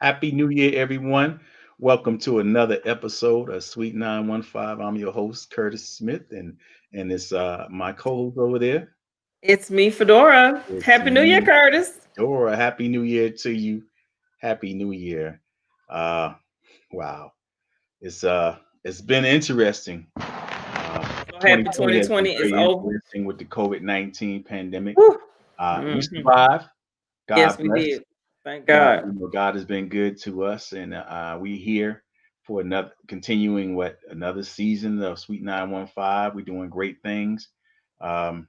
Happy New Year, everyone. Welcome to another episode of Sweet 915. I'm your host, Curtis Smith, and it's my co-host over there. It's me, Fedora. It's Happy New Year, me, Curtis. Dora. Happy New Year to you. Happy New Year. Uh wow. It's been interesting. So happy 2020 has been 2020 is very over. interesting with the COVID-19 pandemic. Whew. We hmm survived. God Yes, we bless. did. Thank God, God. God has been good to us, and we here for another continuing another season of Sweet 915. We're doing great things. Um,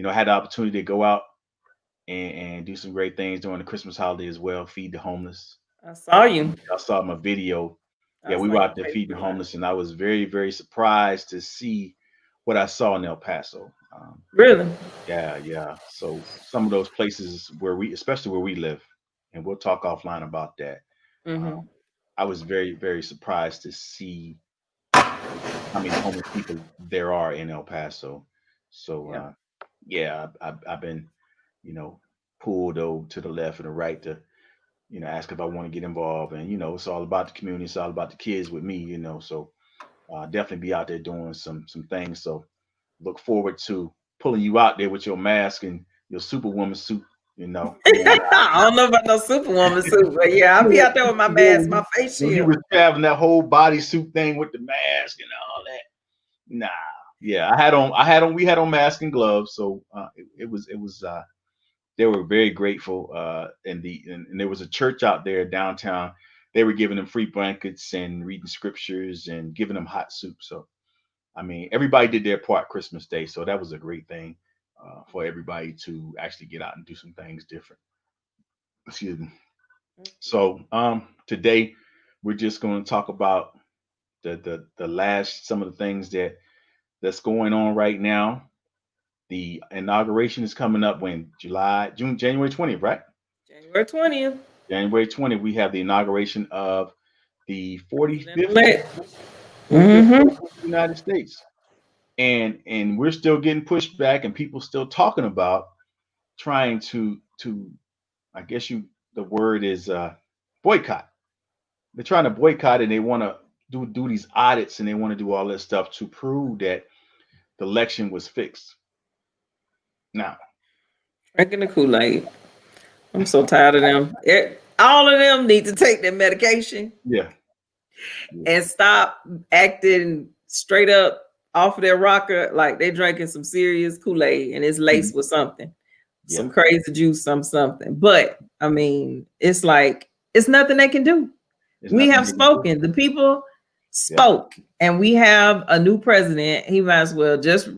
I had the opportunity to go out and do some great things during the Christmas holiday as well. Feed the homeless. I saw you. I saw my video. Yeah, I we saw were your out there feeding the Facebook Live. homeless, and I was very, very surprised to see what I saw in El Paso. Really? Yeah, yeah. So some of those places where especially where we live, and we'll talk offline about that. hmm I was very, very surprised to see how many homeless people there are in El Paso. So, Yeah. yeah, I've been, you know, pulled over to the left and the right to, ask if I want to get involved. And, it's all about the community. It's all about the kids with me. So definitely be out there doing some things. So look forward to pulling you out there with your mask and your superwoman suit, going I don't know about no Superwoman suit, but yeah, I'll be Yeah, out there with my yeah, mask, my face when you shield. was traveling that whole bodysuit thing with the mask and all that. Nah, yeah, we had on masks and gloves, so it was. They were very grateful, and there was a church out there downtown. They were giving them free blankets and reading scriptures and giving them hot soup. So I mean, everybody did their part Christmas Day, so that was a great thing for everybody to actually get out and do some things different. Excuse me. So today we're just going to talk about the last some of the things that's going on right now. The inauguration is coming up when January 20th, right? January 20th. January 20th, we have the inauguration of the 45th President-elect. 45th hmm president of the United States. And we're still getting pushed back and people still talking about trying to I guess the word is boycott. They're trying to boycott and they want to do these audits and they want to do all this stuff to prove that the election was fixed. Now, Drinking the Kool-Aid. I'm so tired of them. All of them need to take their medication yeah, yeah, and stop acting straight up off of their rocker like they drinking some serious Kool-Aid and it's mhm, laced with something, yeah. some crazy juice, something. But I mean, it's like it's nothing they can do. There's We nothing have they can do. spoken. The people Yeah, spoke, and we have a new president. He might as well just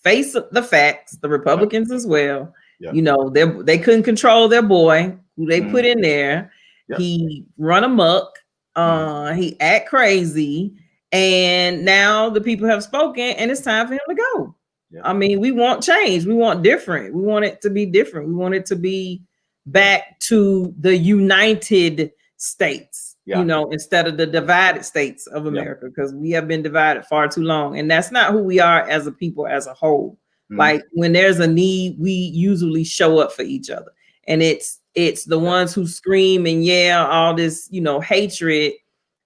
face the facts. The yeah, Republicans as well. yeah, They couldn't control their boy who they hmm, put in there. yeah, He run amok. hmm, He act crazy, and now the people have spoken, and it's time for him to go. yeah, I mean, we want change. We want different. We want it to be different. We want it to be yeah, back to the United States, yeah, instead of the divided states of yeah, America, because we have been divided far too long. And that's not who we are as a people as a whole. hmm, Like when there's a need, we usually show up for each other. And it's the yeah, ones who scream and yell all this, hatred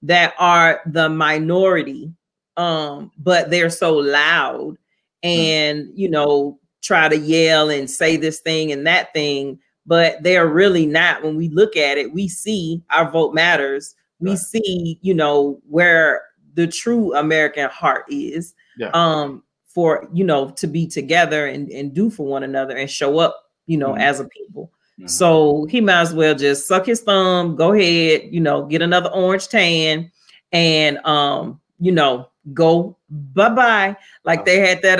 that are the minority. But they're so loud hmm, and try to yell and say this thing and that thing, but they're really not. When we look at it, we see our vote matters. We right, see where the true American heart is, yeah, for to be together and do for one another and show up hmm, as a people. hmm, So he might as well just suck his thumb, go ahead, get another orange tan, and go bye-bye. Like uh, they had that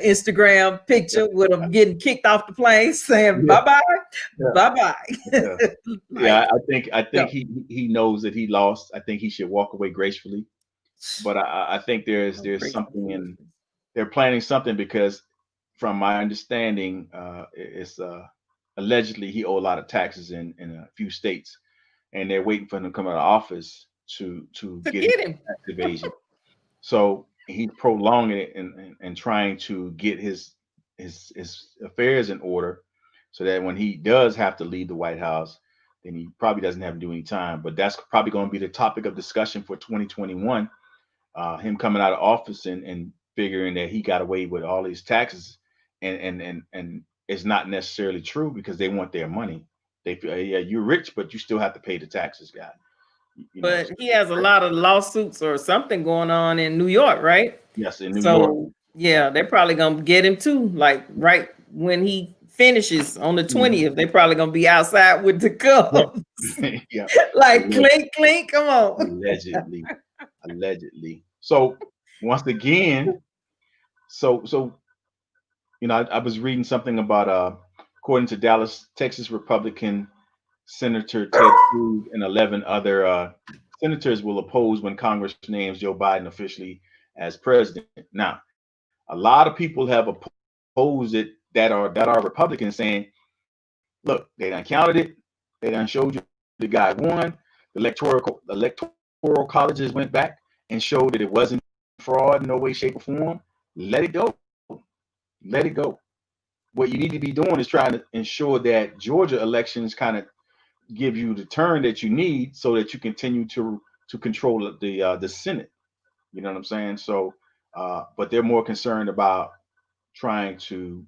Instagram yeah, picture with them getting kicked off the plane saying yeah, bye-bye, yeah, yeah. bye-bye. Yeah, Like, I think go. he knows that he lost. I think he should walk away gracefully. But I think No there's grace, no something in business. they're planning something because from my understanding, it's allegedly he owed a lot of taxes in a few states, and they're waiting for him to come out of office to To get his get him. tax evasion. So he's prolonging it and trying to get his affairs in order so that when he does have to leave the White House, and he probably doesn't have to do any time. But that's probably going to be the topic of discussion for 2021. Him coming out of office and figuring that he got away with all these taxes, and it's not necessarily true because they want their money. They feel, yeah, you're rich, but you still have to pay the taxes, guy. You know, But he has a lot of lawsuits or something going on in New York, right? yes, in New York. So yeah, they're probably gonna get him too. Like right when he finishes on the Mhm. 20th, they're probably gonna be outside with the Yeah, cups. yeah, Like alleg- clink clink. Come on. allegedly, allegedly. So once again, so I was reading something about according to Dallas, Texas Republican Senator Ted Cruz and 11 other senators will oppose when Congress names Joe Biden officially as president. Now, a lot of people have opposed it that are Republicans saying, look, they done counted it, they done showed you the guy won, the electoral colleges went back and showed that it wasn't fraud in no way, shape, or form. Let it go. Let it go. What you need to be doing is trying to ensure that Georgia elections kind of give you the turn that you need so that you continue to control the Senate. You know what I'm saying? So, but they're more concerned about trying to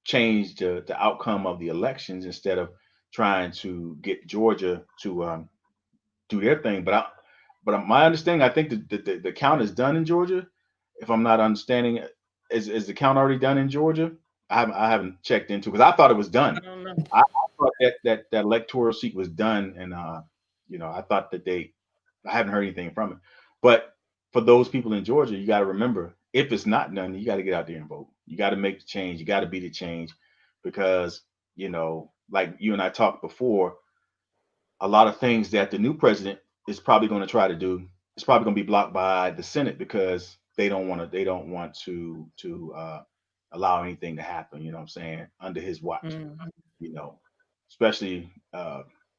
change the outcome of the elections instead of trying to get Georgia to do their thing. But my understanding, I think the count is done in Georgia. If I'm not understanding, is the count already done in Georgia? I haven't checked into because I thought it was I done. don't know. I thought that electoral seat was done, and I thought that I haven't heard anything from it. But for those people in Georgia, you got to remember, if it's not done, you got to get out there and vote. You got to make the change. You got to be the change, because like you and I talked before, a lot of things that the new president is probably going to try to do is probably going to be blocked by the Senate because they don't want to allow anything to happen. You know what I'm saying, under his watch. Mhm. You know, especially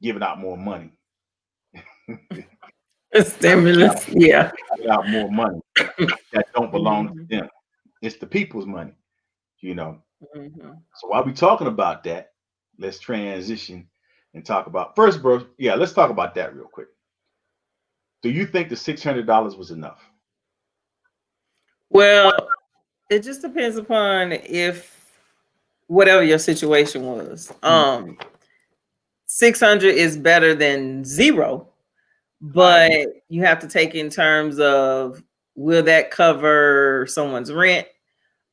giving out more money, Stimulus. Yeah. giving out more money that don't belong to Mhm. them. It's the people's money. You know. Mhm. So while we talking about that, let's transition and talk about first, bro. Yeah, let's talk about that real quick. Do you think the $600 was enough? Well, it just depends upon if whatever your situation was. Mm, 600 is better than zero, I but you have to take in terms of, will that cover someone's rent?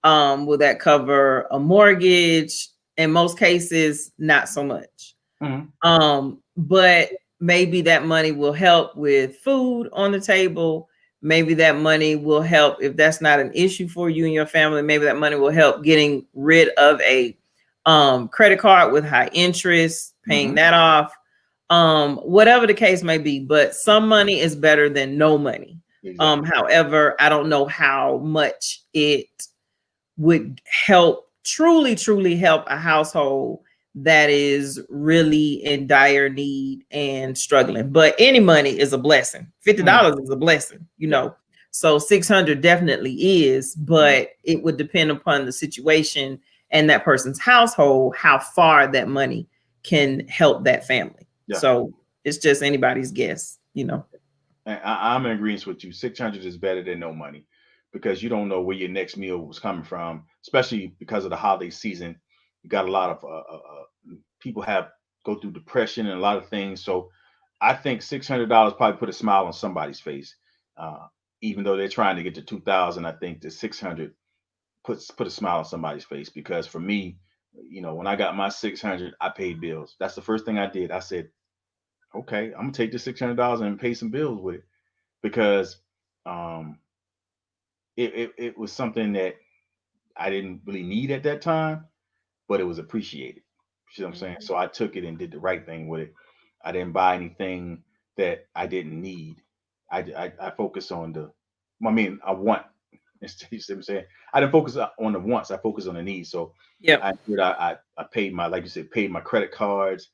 Will that cover a mortgage? In most cases, not so much. mhm, But maybe that money will help with food on the table. Maybe that money will help if that's not an issue for you and your family. Maybe that money will help getting rid of a credit card with high interest, paying mhm, that off. Whatever the case may be, but some money is better than no money. exactly. However, I don't know how much it would help, truly help a household that is really in dire need and struggling. But any money is a blessing. Mhm, $50 is a blessing, you yeah. know. So 600 definitely is, Mhm, but it would depend upon the situation and that person's household, how far that money can help that family. yeah. So it's just anybody's guess, you know. And I'm in agreement with you. 600 is better than no money because you don't know where your next meal was coming from, especially because of the holiday season. You got a lot of people have go through depression and a lot of things. So I think $600 probably put a smile on somebody's face. Uh, Even though they're trying to get to 2,000, I think the 600 put a smile on somebody's face because for me, when I got my 600, I paid bills. That's the first thing I did. I said, okay, I'm gonna take this $600 and pay some bills with it because um, it was something that I didn't really need at that time, but it was appreciated. You know what I'm saying? Mhm. So I took it and did the right thing with it. I didn't buy anything that I didn't need. I focus on I want. You see what I'm saying? I didn't focus on the wants. I focused on the needs. So Yep. I paid my, like you said, paid my credit cards,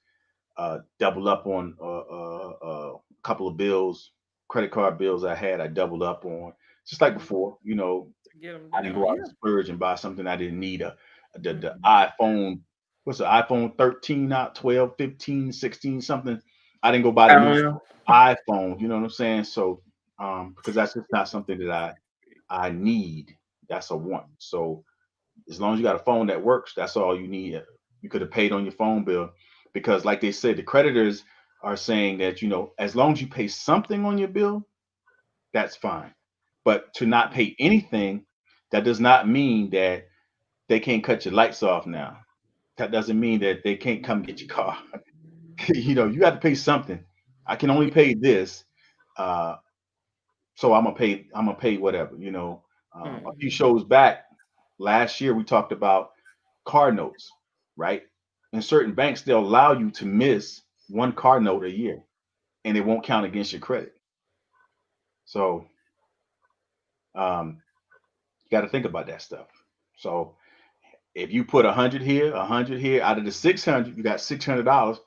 doubled up on a couple of bills, credit card bills I had. I doubled up on just like Mhm. before. To get them I didn't down. go out and Yeah. splurge and buy something I didn't need. The Mhm. iPhone. what's the iPhone 13 out, 12, 15, 16, something. I didn't go buy the I new don't know. iPhone, you know what I'm saying? So because that's just not something that I need. That's a want. So as long as you got a phone that works, that's all you need. You could have paid on your phone bill because like they said, the creditors are saying that, as long as you pay something on your bill, that's fine. But to not pay anything, that does not mean that they can't cut your lights off now. That doesn't mean that they can't come get your car. You got to pay something. I can only pay this, uh, so I'm gonna pay whatever. A few Mhm. shows back last year we talked about car notes, right? In certain banks, they'll allow you to miss one car note a year, and it won't count against your credit. So um, you got to think about that stuff. So if you put 100 here, out of the 600, you got $600.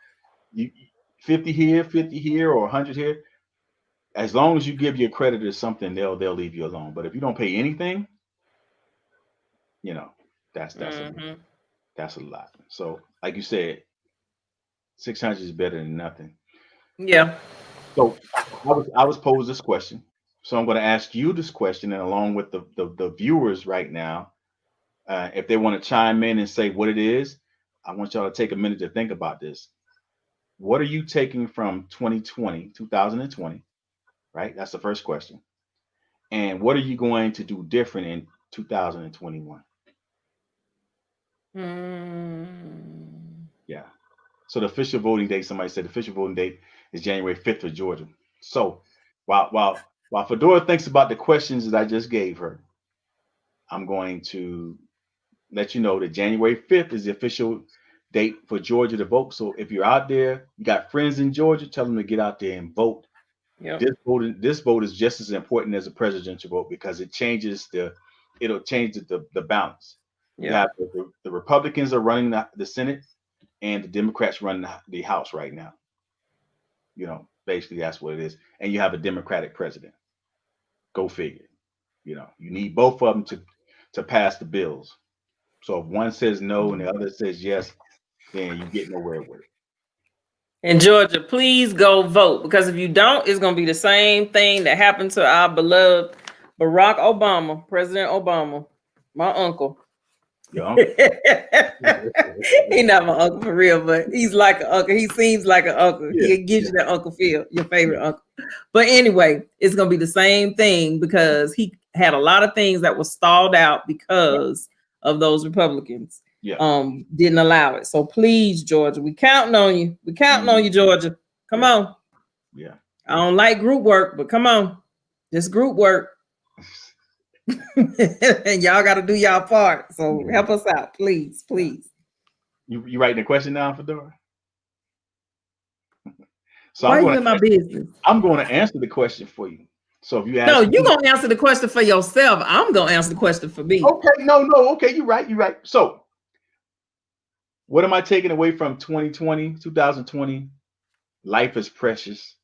You 50 here, 50 here, or 100 here. As long as you give your creditors something, they'll leave you alone. But if you don't pay anything, you know, Mhm. that's a lot. So, like you said, 600 is better than nothing. Yeah. So, I was posed this question. So I'm going to ask you this question, and along with the viewers right now, if they want to chime in and say what it is, I want y'all to take a minute to think about this. What are you taking from 2020, right? That's the first question. And what are you going to do different in 2021? Mm. Yeah. So the official voting date, somebody said the official voting date is January 5th for Georgia. So while Fedora thinks about the questions that I just gave her, I'm going to let you know that January 5th is the official date for Georgia to vote. So if you're out there, you got friends in Georgia, tell them to get out there and vote. Yep. This vote is just as important as a presidential vote because it'll change the balance. You Yeah. have the Republicans are running the Senate and the Democrats running the House right now. Basically that's what it is. And you have a Democratic president. Go figure. You need both of them to pass the bills. So if one says no and the other says yes, then you get nowhere with it. In Georgia, please go vote because if you don't, it's going to be the same thing that happened to our beloved Barack Obama, President Obama, my uncle. Your uncle. He's not my uncle for real, but he's like an uncle. He seems like an uncle. Yeah, He gives yeah, you that uncle feel, your yeah, favorite uncle. But anyway, it's gonna be the same thing because he had a lot of things that was stalled out right, because of those Republicans. yeah, Didn't allow it. So please, Georgia, we counting on you. We counting on mhm, you, Georgia. Come yeah, on. yeah, I yeah. don't like group work, but come on. This group work. And y'all got to do y'all part. So Yeah, help us out, please, yeah. please. You writing the question down, Fedora? So Why are you in my business? I'm going to answer the question for you. So if you No, ask you me, gonna answer the question for yourself. I'm gonna answer the question for me. okay, no, okay, you're right. So what am I taking away from 2020, 2020? Life is precious,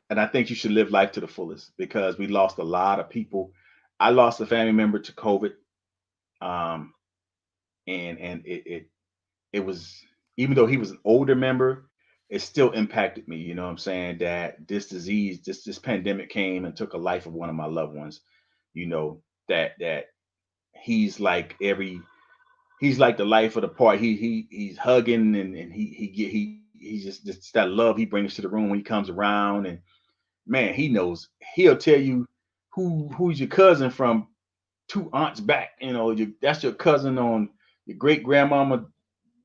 and I think you should live life to the fullest because we lost a lot of people. I lost a family member to COVID, um, and it was, even though he was an older member, it still impacted me. You know what I'm saying? That this disease, this pandemic came and took a life of one of my loved ones. You know that he's like the life of the party. He's hugging and he just that love he brings to the room when he comes around. And man, he'll tell you who's your cousin from two aunts back. That's your cousin on your great grandmama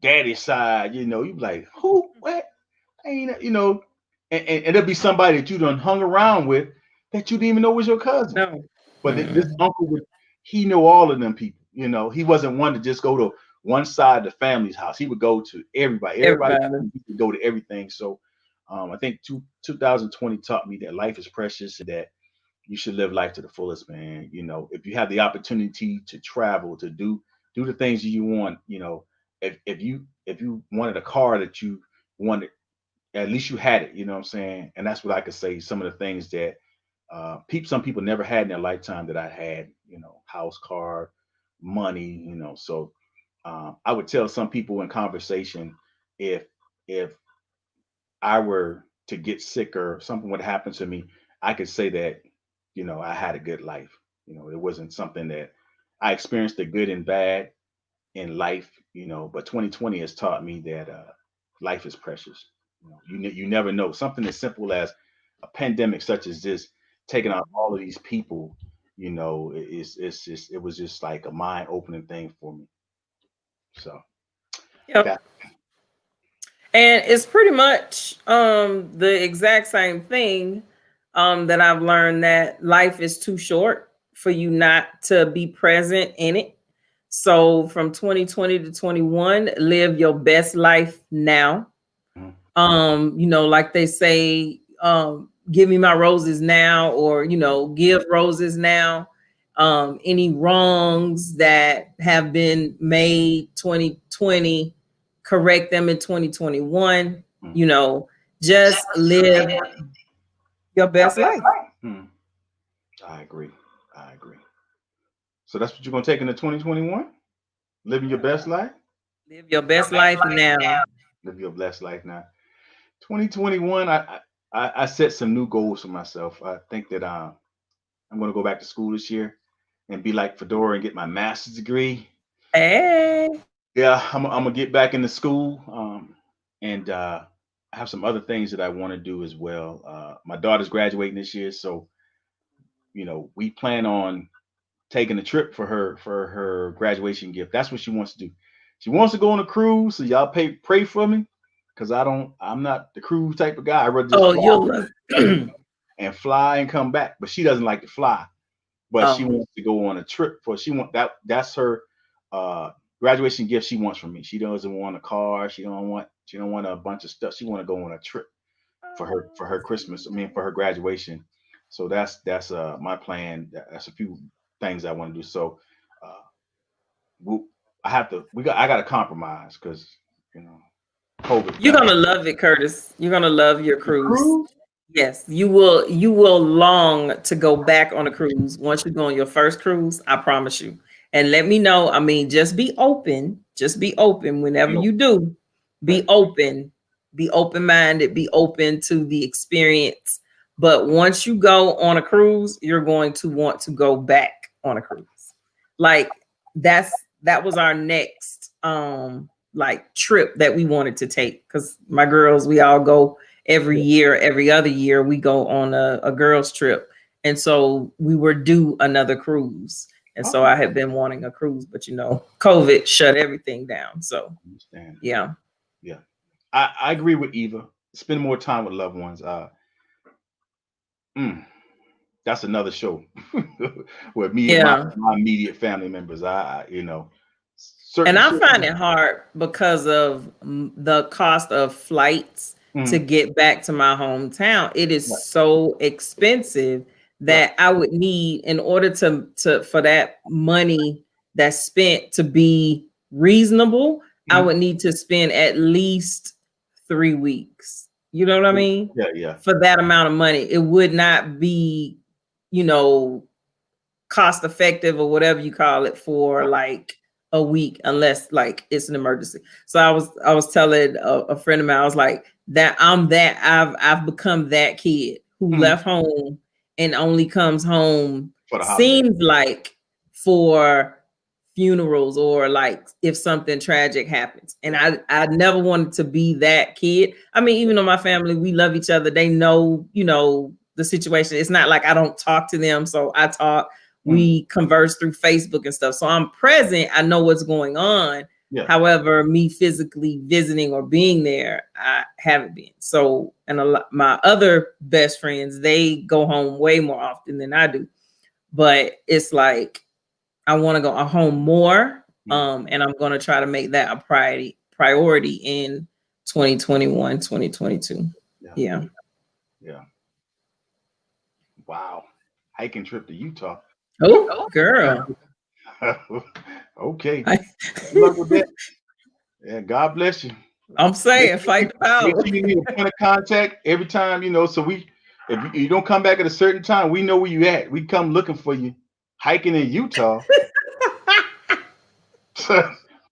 daddy's side. You be like, who, what? Ain't and there'll be somebody that you done hung around with that you didn't even know was your cousin. No. But this Mm-mm. uncle he know all of them people. He wasn't one to just go to one side of the family's house. He would go to everybody. Everybody Everybody. he would go to everything. So I think 2020 taught me that life is precious and that you should live life to the fullest, man. If you have the opportunity to travel, to do the things you want, if you wanted a car that you wanted, at least you had it. You know what I'm saying? And that's what I could say. Some of the things that some people never had in their lifetime that I had. House, car, money. So I would tell some people in conversation, if if I were to get sick or something would happen to me, I could say that, I had a good life. It wasn't something that I experienced the good and bad in life, but 2020 has taught me that life is precious. You never know. Something as simple as a pandemic such as this taking out all of these people, it's just it was just like a mind opening thing for me. So Yep. that And it's pretty much the exact same thing that I've learned, that life is too short for you not to be present in it. So from 2020 to 21, live your best life now. Mhm. Like they say, give me my roses now, or give roses now. Any wrongs that have been made 2020, correct them in 2021. Mhm. you know just live your best life. Mhm. I agree. I agree. So that's what you're gonna take into 2021? Living your best life? Live your best life now. Live your blessed life now. 2021, I set some new goals for myself. I think that I'm gonna go back to school this year and be like Fedora and get my master's degree. Hey. Yeah, I'm gonna get back into school, and I have some other things that I want to do as well. My daughter's graduating this year, so we plan on taking a trip for her graduation gift. That's what she wants to do. She wants to go on a cruise, so y'all pray for me, because I'm not the cruise type of guy. I rather just Oh, fly you'll love. and fly and come back. But she doesn't like to fly. But she Oh, wants to go on a trip for that's her uh graduation gift she wants from me. She doesn't want a car. She don't want a bunch of stuff. She want to go on a trip for her that's so Christmas. I mean, for her nice. graduation. So that's my plan. That's a few things I want to do. So uh we I got to compromise because you know COVID You're got gonna love it, Curtis. You're gonna love your the cruise. cruise. Yes, you will. You will long to go back on a cruise once you go on your first cruise. I promise you. And let me know. I mean, just be open. Just be open whenever You know, you do. Be okay. open. Be open minded. Be open to the experience. But once you go on a cruise, you're going to want to go back on a cruise. Like that was our next like trip that we wanted to take, because my girls, we all go every Yeah. year, every other year we go on a girls trip. And so we were due another cruise. And so Okay. I had been wanting a cruise, but COVID shut everything down. So Understand. yeah. Yeah. I agree with Eva. Spend more time with loved ones. Mm, that's another show with me and my, Yeah. my immediate family members. And Certain I certain. find it hard because of the cost of flights to Mm, get back to my hometown. It is right, so expensive right. that I would need, in order to for that money that's spent to be reasonable, I Mm, would need to spend at least 3 weeks. You know what I mean? yeah, yeah. For that amount of money, it would not be, you know, cost effective or whatever you call it for Right. like a week, unless like it's an emergency. So I was telling a friend of mine, I was like, that I've become that kid who Mm, left home and only comes home, for the holiday. seems like, for funerals, or like if something tragic happens. And Yeah. I never wanted to be that kid. I mean, even though my family, we love each other, they know, the situation. It's not like I don't talk to them. So I talk, Mm, we converse through Facebook and stuff. So I'm present. I know what's going on. yeah. However, me physically visiting or being there, I haven't been. So, and my other best friends, they go home way more often than I do. But it's like I want to go home more. Mm, And I'm going to try to make that a priority in 2021, 2022. yeah. Yeah. Yeah. Wow. Hiking trip to Utah. Oh, girl. Okay. I, Good luck with that. Yeah. God bless you. I'm Make saying, sure you, fight the make power. sure you need a point of contact every time, so if you don't come back at a certain time, we know where you at. We come looking for you. Hiking in Utah.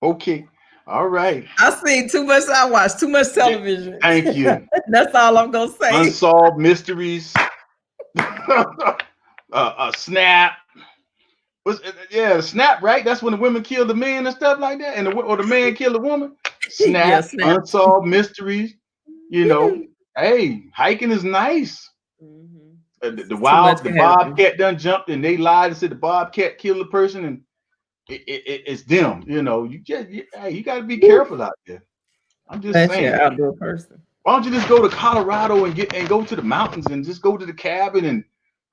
Okay. All right. I see too much. I watch too much Yeah. television. Thank you. That's all I'm gonna say. Unsolved mysteries. Snap. Yeah, snap, right? That's when the women kill the men and stuff like that, and or the man kill the woman. Yeah, Snap, snap. unsolved mysteries. You know, hey, hiking is nice. Mhm. Too much The can happen. bobcat done jumped, and they lied and said the bobcat killed the person, and it's them. You know, hey, you got to be Woo. careful out there. I'm just Unless you're saying. an outdoor person. Why don't you just go to Colorado and go to the mountains and just go to the cabin and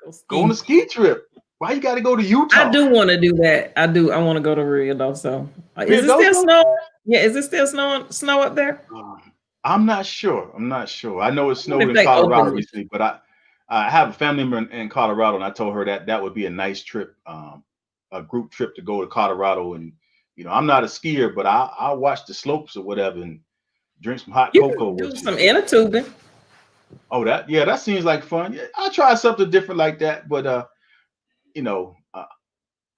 Go go on a ski. ski trip? Why you got to go to I Utah? do want to do that. I do. I want to go to Rio though. So, is it still Ruidoso? snowing? Yeah, is it still snowing? Snow up there? I'm not sure. I'm not sure. I know it I wonder snowed if in they Colorado open it. recently, but I have a family member in Colorado, and I told her that that would be a nice trip, a group trip to go to Colorado. And I'm not a skier, but I'll watch the slopes or whatever and drink some hot You cocoa can do with you. some inner tubing. Oh, that seems like fun. Yeah, I'll try something different like that. But you know, uh,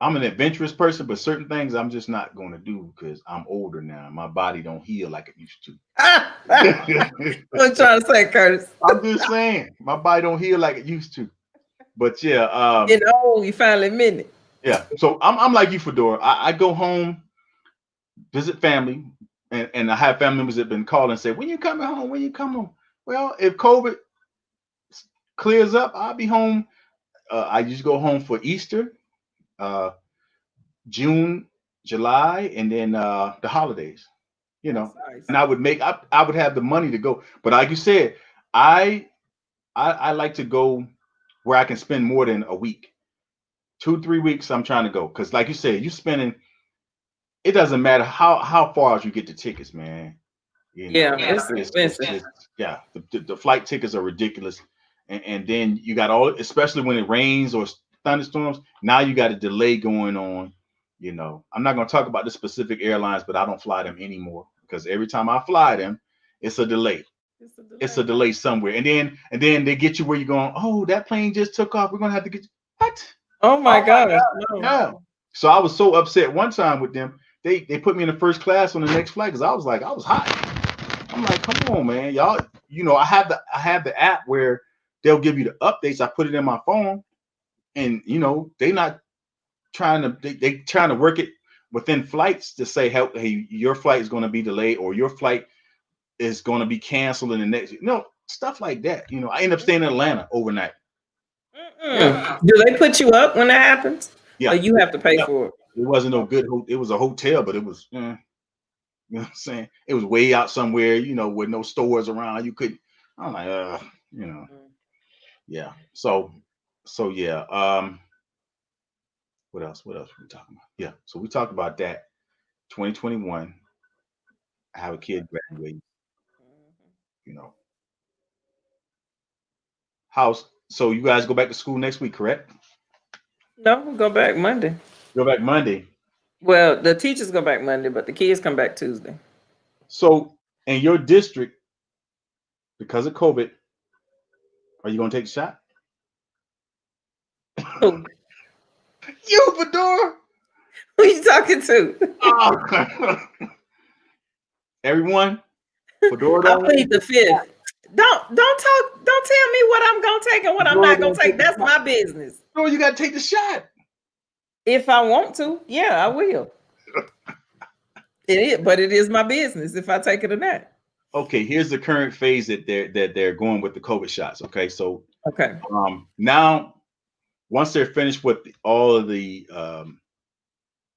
I'm an adventurous person, but certain things I'm just not going to do because I'm older now. My body don't heal like it used to. What you trying to say, Curtis? I'm just saying, my body don't heal like it used to. But yeah, You finally admit it. yeah. So I'm like you, Fedora. I go home, visit family, and I have family members that been calling and say, "When you coming home? When you come home?" Well, if COVID clears up, I'll be home. I usually go home for Easter, uh, June, July, and then the holidays. That's And nice. I would have the money to go. But like you said, I I like to go where I can spend more than a week. 2 3 weeks I'm trying to go because like you said, you spending, it doesn't matter how far as you get the tickets, man. Yeah, it's It's expensive. just, yeah, the flight tickets are ridiculous. And then you got all, especially when it rains or thunderstorms, now you got a delay going on. I'm not going to talk about the specific airlines, but I don't fly them anymore because every time I fly them, it's a delay. It's a It's a delay. delay somewhere, and then they get you where you're going. Oh, that plane just took off. We're gonna have to get you. What? Oh my gosh, no. Yeah. So I was so upset one time with them. They put me in the first class on the next flight because I was hot. I'm like, come on, man, y'all. I have the app where they'll give you the updates. I put it in my phone, and they not trying to they trying to work it within flights to say, hey, your flight is going to be delayed or your flight is going to be canceled in the next. Stuff like that. I end up staying in Atlanta overnight. Yeah, Do they put you up when that happens? Or yeah. you have to pay Yeah. for it? It wasn't no good. It was a hotel, but it was. You know what I'm saying? It was way out somewhere, with no stores around. You could. I'm like, you know, yeah. So yeah. What else? What else were we talking about? Yeah. So we talked about that. 2021. I have a kid graduating. You know, house. So you guys go back to school next week, correct? No, we'll go back Monday. Go back Monday. Well, the teachers go back Monday, but the kids come back Tuesday. So in your district, because of COVID, are you gonna take the shot? Who, You, Fedora. who you talking to? Oh. Everyone, Fedora I don't want plead to. the fifth. Don't tell me what I'm gonna take and what I'm Fedora not gonna don't take take. the That's shot. my business. Fedora, you gotta take the shot. If I want to, yeah, I will. It is, but it is my business if I take it or not. Okay, here's the current phase that they're going with the COVID shots. Okay, so Okay. now once they're finished with all of the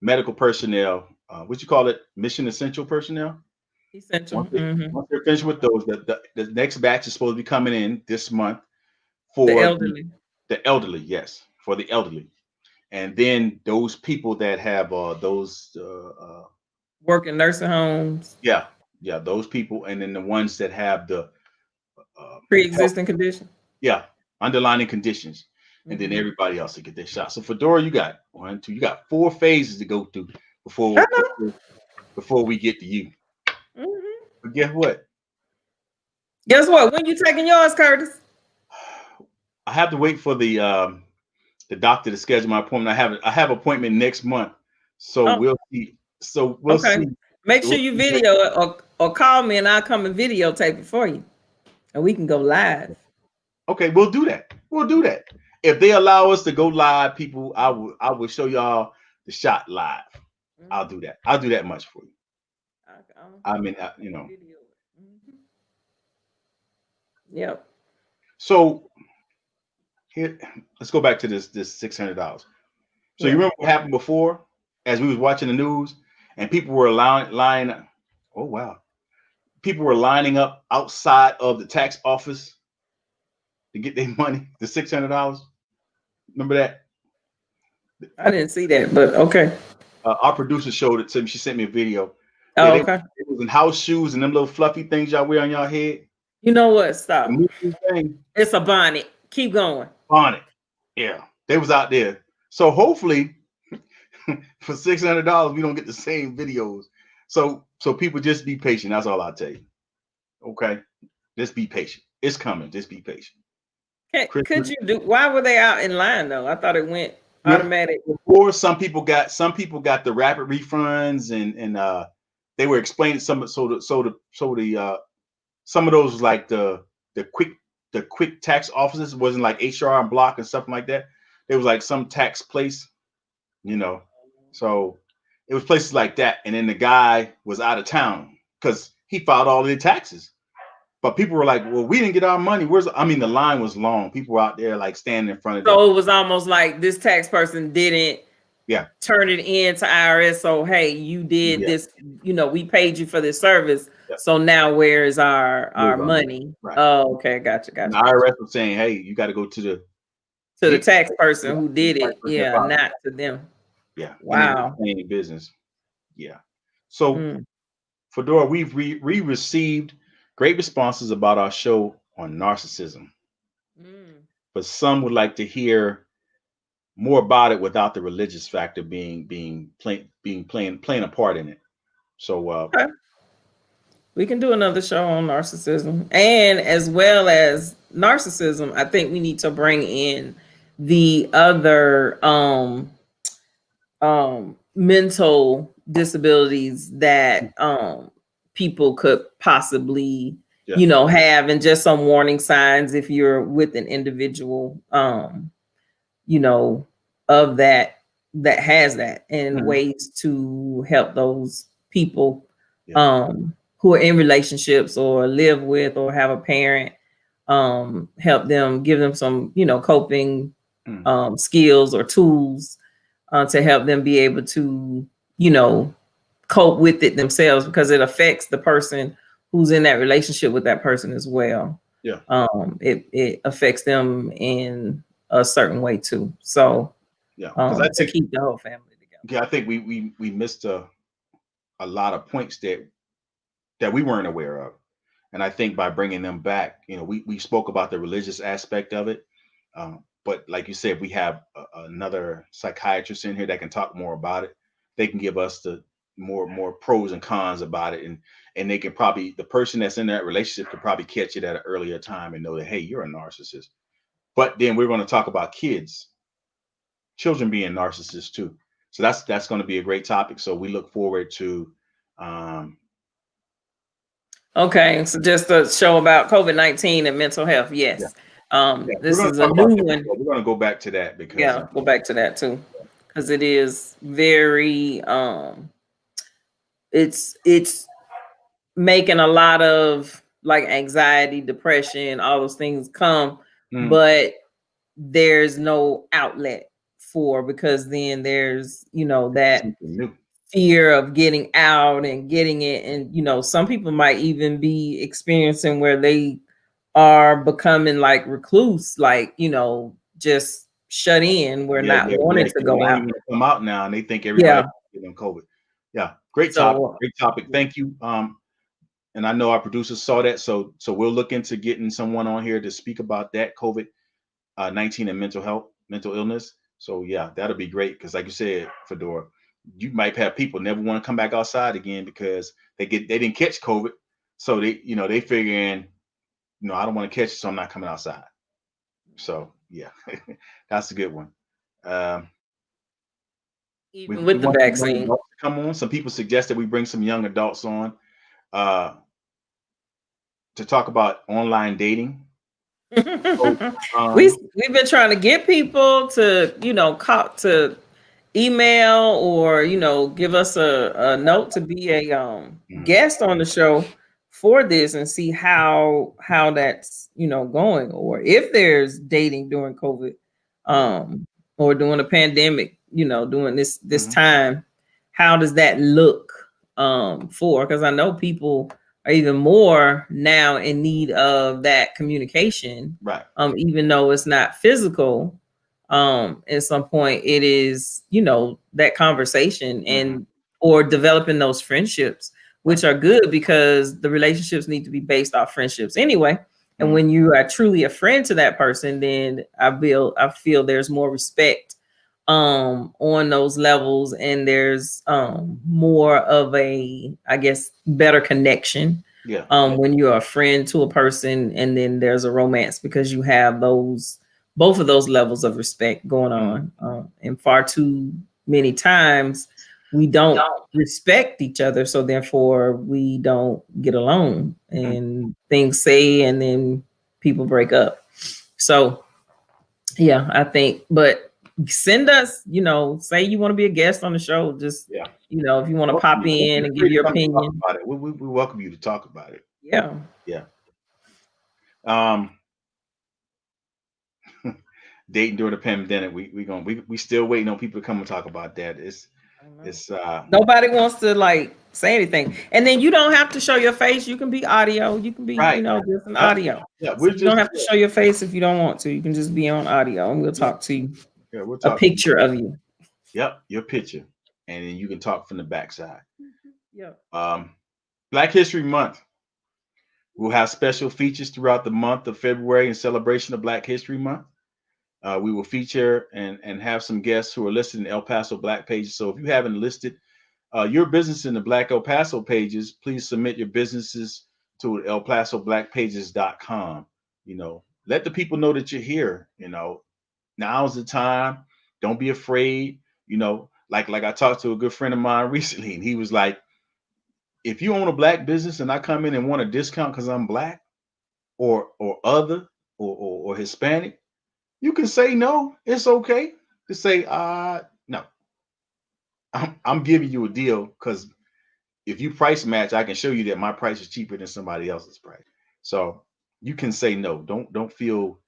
medical personnel, what you call it, mission essential personnel. Essential. Once they once they're finished with those, the next batch is supposed to be coming in this month The for elderly. the elderly. Yes, for the elderly, and then those people that have those Work in nursing homes, yeah, yeah, those people, and then the ones that have the health, pre-existing condition. yeah, underlying conditions, and then Hmm. everybody else to get their shot. So Fedora, you got one, two, you got four phases to go through I before know. before we get to you. Hmm. But guess what? Guess what? When you taking yours, Curtis? I have to wait for the doctor to schedule my appointment. I have appointment next month, so Oh, we'll see. So we'll Okay. see. Make sure We'll you see next video it or call me and I'll come and videotape it for you. And we can go live. Okay, we'll do that. We'll do that. If they allow us to go live, people, I will show y'all the shot live. I'll do that. I'll do that much for you. I mean, Video. Yep. So here, let's go back to this $600. So you Yeah. remember what happened before, as we was watching the news, and people were lying. Oh wow, people were lining up outside of the tax office to get their money, the $600. Remember that? I didn't see that, but okay. Our producer showed it to me. She sent me a video. Yeah, Oh, they okay. was in house shoes and them little fluffy things y'all wear on y'all head. You know what? The Stop. movie thing, It's a bonnet. Keep going. on it. Yeah, they was out there. So hopefully, for $600, we don't get the same videos. So people just be patient. That's all I'll tell you. Okay, just be patient. It's coming. Just be patient. Could Christmas. you do? Why were they out in line though? I thought it went automatic. Before some people got the rapid refunds and they were explaining some some of those like the quick tax offices wasn't like HR and Block and stuff like that. There was like some tax place, you know. So it was places like that. And then the guy was out of town because he filed all the taxes. But people were like, well, we didn't get our money. The line was long. People were out there like standing in front of So it was almost like this tax person didn't turn it in to IRS. So hey, you did this, we paid you for this service. Yeah. So now where is our money? Right. Oh, okay, gotcha. And the IRS was saying, hey, you got to go to the tax person who did it. Yeah, not to them. Yeah. Wow. Any business. Yeah. So Fedora, we received great responses about our show on narcissism. But some would like to hear more about it without the religious factor playing a part in it. So okay. We can do another show on narcissism, and as well as narcissism, I think we need to bring in the other mental disabilities that people could possibly have, and just some warning signs if you're with an individual of that has that, and ways to help those people who are in relationships or live with or have a parent, help them, give them some coping skills or tools to help them be able to cope with it themselves, because it affects the person who's in that relationship with that person as well. It affects them in a certain way too. So because I think to keep the whole family together. Yeah, I think we missed a lot of points that we weren't aware of, and I think by bringing them back, we spoke about the religious aspect of it, but like you said, we have another psychiatrist in here that can talk more about it. They can give us the more pros and cons about it, and they can probably, the person that's in that relationship could probably catch it at an earlier time and know that, hey, you're a narcissist. But then we're going to talk about children being narcissists too. So that's going to be a great topic. So we look forward to. Okay, so just a show about COVID-19 and mental health. Yes, this is a new one. We're going to go back to that because go back to that too, because it is very it's making a lot of like anxiety, depression, all those things come, but there's no outlet for, because then there's that fear of getting out and getting it, and some people might even be experiencing where they are becoming like recluse, like just shut in, we're not wanting to go out. Come out now, and they think everybody's getting COVID. Yeah, great topic. Thank you. And I know our producers saw that, so we'll look into getting someone on here to speak about that COVID-19 and mental illness. So yeah, that'll be great, because like you said, Fedora, you might have people never want to come back outside again because they didn't catch COVID, so they figuring, I don't want to catch it, so I'm not coming outside. So yeah, that's a good one. Even with the vaccine, come on. Some people suggest that we bring some young adults on uh, to talk about online dating. So, We've been trying to get people to, call to email or, give us a note to be a mhm, guest on the show for this and see how that's, going, or if there's dating during COVID, right. or during a pandemic, during this Mhm, time, how does that look for? Because I know people are even more now in need of that communication, right. even though it's not physical. At some point it is, that conversation Mhm, and or developing those friendships, right. which are good because the relationships need to be based off friendships anyway. And Mhm, when you are truly a friend to that person, then I feel there's more respect on those levels, and there's more of a, I guess, better connection yeah. when you're a friend to a person, and then there's a romance because you have those both of those levels of respect going Mhm, on. And far too many times we don't respect each other, so therefore we don't get along, mhm. and things say, and then people break up. So yeah, I think, but send us, say you want to be a guest on the show, just, Yeah. if you want to Welcome pop you. Don't be in and give afraid to your come and talk opinion. about it. We welcome you to talk about it. Yeah. Yeah. Um, dating during the pandemic. We still waiting on people to come and talk about that. I know. It's Nobody wants to like say anything. And then you don't have to show your face. You can be audio. You can be, right. just an Yep. audio. Yeah. So We're you don't just have to show your face if you don't want to. You can just be on audio and we'll yeah, talk to you. yeah, we'll A talk to you. picture of you. Yep, your picture. And then you can talk from the backside. Yeah. Um, Black History Month. We'll have special features throughout the month of February in celebration of Black History Month. We will feature and have some guests who are listed in El Paso Black pages. So if you haven't listed your business in the Black El Paso pages, please submit your businesses to elpasoblackpages.com. Let the people know that you're here. Now's the time. Don't be afraid. Like I talked to a good friend of mine recently, and he was like, if you own a black business and I come in and want a discount because I'm black or other or Hispanic, you can say no. It's okay to say, no, I'm giving you a deal because if you price match, I can show you that my price is cheaper than somebody else's price. So you can say no. Don't feel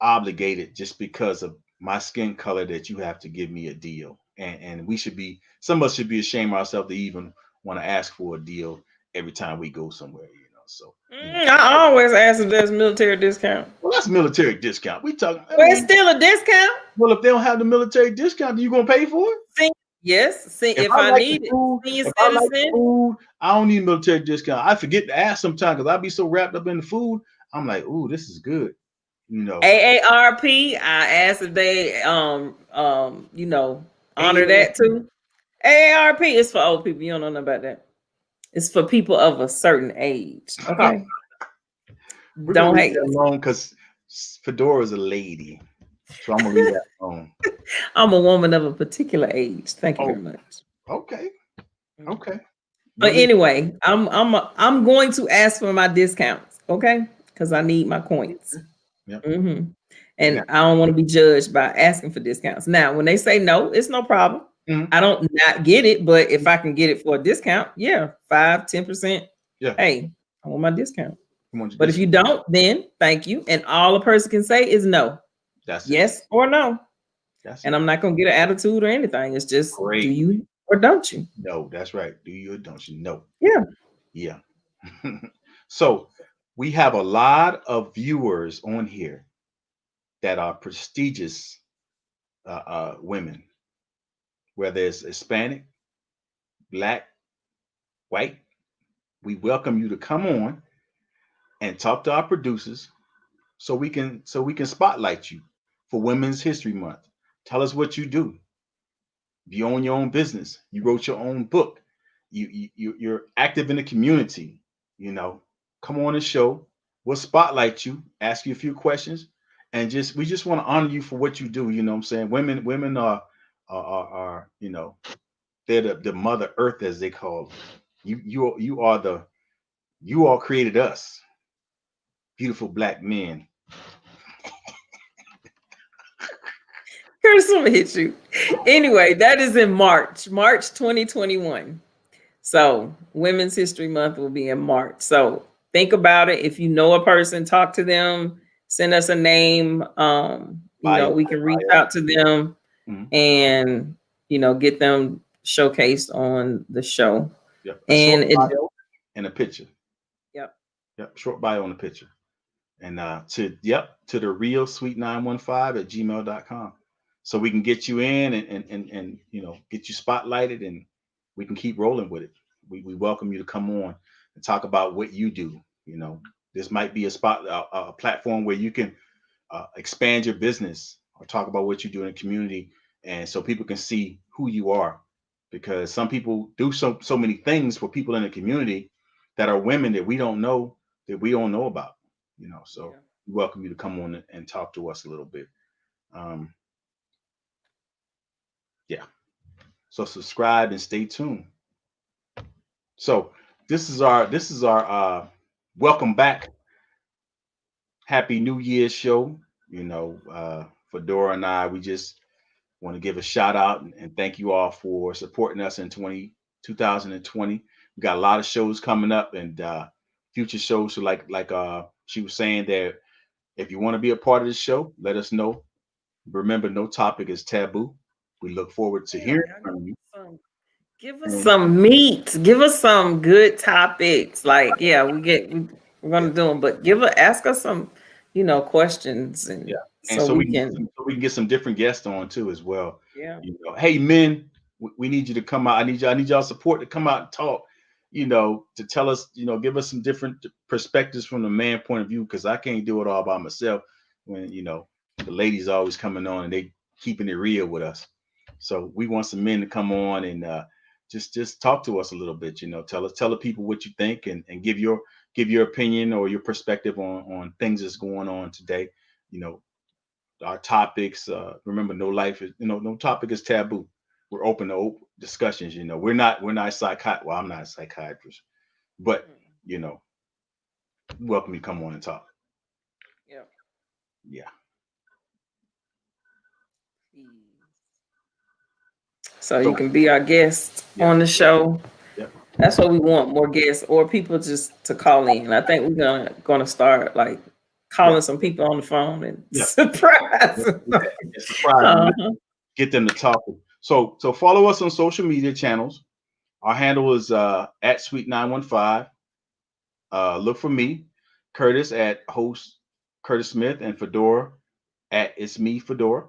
obligated just because of my skin color that you have to give me a deal. And we should be, some of us should be ashamed of ourselves to even want to ask for a deal every time we go somewhere. So I always ask if there's military discount. well, that's military discount. We talking. I Well, it's mean, still a discount. well, if they don't have the military discount, are you gonna pay for it? See, yes. See, If if I I like the need it, food, senior if I like the citizen, food, I don't need military discount. I forget to ask sometimes because I be so wrapped up in the food. I'm like, ooh, this is good. You know, AARP. I asked if they honor that AARP. too. AARP is for old people. You don't know nothing about that. It's for people of a certain age. Okay. We're gonna Don't leave hate. that alone because Fedora is a lady, so I'm gonna leave that alone. I'm a woman of a particular age. Thank you Oh, very much. okay, Mhm. okay. But We'll leave. anyway, I'm going to ask for my discounts, okay? Because I need my coins. Yep, hmm we And got. I don't want to be judged by asking for discounts. Now, when they say no, it's no problem. Mhm. I don't not get it, but if I can get it for a discount, yeah, 5, 10%. Yeah, Hey, I want my discount. come on, But if you don't, then thank you. And all a person can say is no, that's it. yes or no. That's And it. I'm not gonna get an attitude or anything. It's just, do Great. you or don't you? No, that's right. Do you or don't you? No. Yeah. Yeah. So we have a lot of viewers on here that are prestigious women, whether it's Hispanic, Black, white. We welcome you to come on and talk to our producers so we can spotlight you for Women's History Month. Tell us what you do. You own your own business. You wrote your own book. You're active in the community. You know, come on the show. We'll spotlight you, ask you a few questions, and we just want to honor you for what you do. You know what I'm saying? Women are they're the mother earth, as they call it. You are the you all created us, beautiful black men. Curtis, I'm gonna hit you. Anyway, that is in March 2021. So Women's History Month will be in March. So think about it. If you know a person, talk to them, send us a name. Bio, We can reach bio. out to them Mhm. and get them showcased on the show. Yep. A short And it bio and a picture. Yep. Yep. Short bio and a picture. And to the real sweet 915 at gmail.com. So we can get you in and get you spotlighted, and we can keep rolling with it. We welcome you to come on and talk about what you do. This might be a platform where you can expand your business or talk about what you do in the community, and so people can see who you are, because some people do so many things for people in the community that are women that we don't know about. So Yeah. we welcome you to come on and talk to us a little bit. um yeah, so subscribe and stay tuned. So this is our welcome back, happy new year show. Fedora and I, we just want to give a shout out and thank you all for supporting us in 2020. We got a lot of shows coming up, and future shows. So like she was saying, that if you want to be a part of this show, let us know. Remember, no topic is taboo. We look forward to Yeah, hearing y'all from you. give us And some meat. Give us some good topics. Like, yeah, we're yeah, gonna do them, but ask us some, questions, yeah. and And so so we can. we can get some different guests on too as well. Yeah. Hey men, we need you to come out. I need y'all support to come out and talk. To tell us, give us some different perspectives from the man point of view, because I can't do it all by myself. When the ladies are always coming on and they keeping it real with us. So we want some men to come on and just talk to us a little bit. Tell the people what you think, and give your opinion or your perspective on things that's going on today. You know, our topics. Remember, no life is no topic is taboo. We're open to discussions. We're not Well, I'm not a psychiatrist, but Mm, you know, welcome you to come on and talk. yeah. Yeah. So you So can be our guest yeah, on the show. yeah, That's what we want, more guests or people just to call in. I think we're gonna start like yeah, calling some people on the phone and yeah. surprise them. It's surprising. Uh-huh. Get them to talk. So follow us on social media channels. Our handle is at Sweet915. Look for me, Curtis, at host Curtis Smith, and Fedora at It's Me Fedora.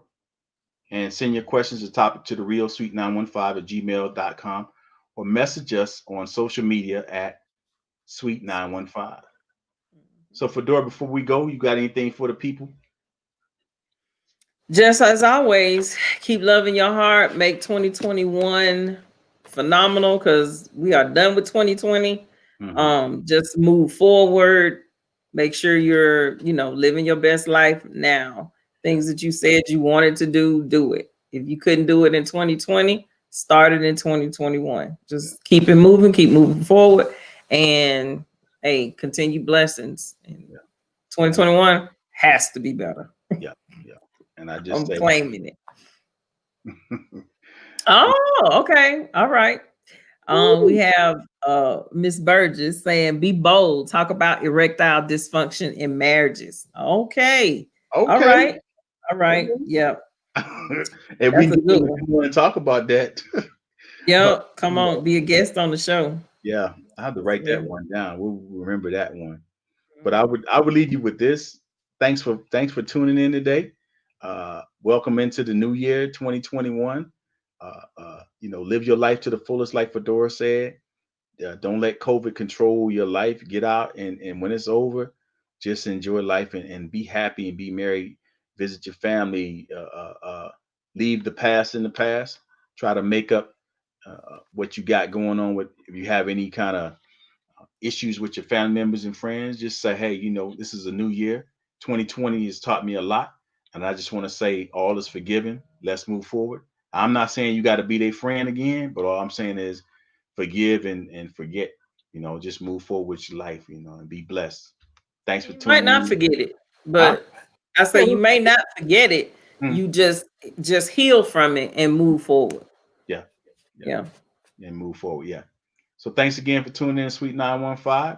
And send your questions or topic to the real sweet915 at gmail.com, or message us on social media at sweet915. So Fedora, before we go, you got anything for the people? Just as always, keep loving your heart. Make 2021 phenomenal because we are done with 2020. Hmm. Just move forward. Make sure you're, living your best life now. Yeah, Things that you said you wanted to do, do it. If you couldn't do it in 2020, start it in 2021. yeah, Just keep moving forward, and hey, continue blessings. And yeah. And 2021 has to be better. yeah, yeah. And I just I'm say, claiming it. Oh, okay. All right. We woo, have Miss Burgess saying, be bold, talk about erectile dysfunction in marriages. Okay. All okay. right. All right. Yep. And we That's a can good one. come on and talk about that. But Yep. Come on, be a guest on the show. yeah, I have to That's write that good. one down. We'll remember that one. But I Mhm. would I would leave you with this. Thanks for tuning in today. Welcome into the new year, 2021. Live your life to the fullest, like Fedora said. Don't let COVID control your life. Get out, and when it's over, just enjoy life, and be happy and be merry. Visit your family. Leave the past in the past. Try to make up what you got going on. With If you have any kind of issues with your family members and friends, just say, hey, this is a new year. 2020 has taught me a lot. And I just want to say all is forgiven. Let's move forward. I'm not saying you got to be their friend again, but all I'm saying is forgive and forget. Just move forward with your life, and be blessed. Thanks for You might tuning not in. forget it, Huh? but I say you Well, may not forget it. mm, You just heal from it and move forward. yeah, yeah, Yeah. and move forward. Yeah. So thanks again for tuning in, Sweet 915.